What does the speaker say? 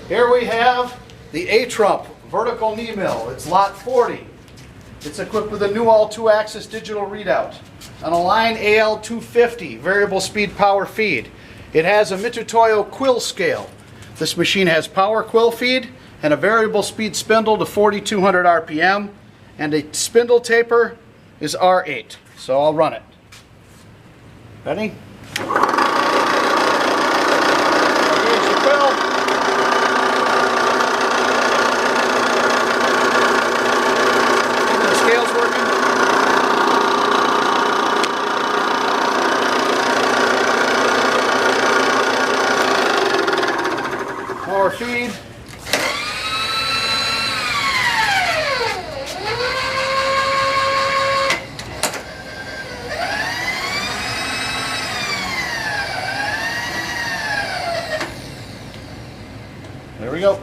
Here we have the ATrump vertical knee mill. It's lot 40. It's equipped with a Newall 2-axis digital readout, an Align AL250 variable speed power feed. It has a Mitutoyo Quill scale. This machine has power quill feed and a variable speed spindle to 4,200 RPM, and a spindle taper is R8. So I'll run it. Ready? Engage the quill. The scale's working. More feed. There we go.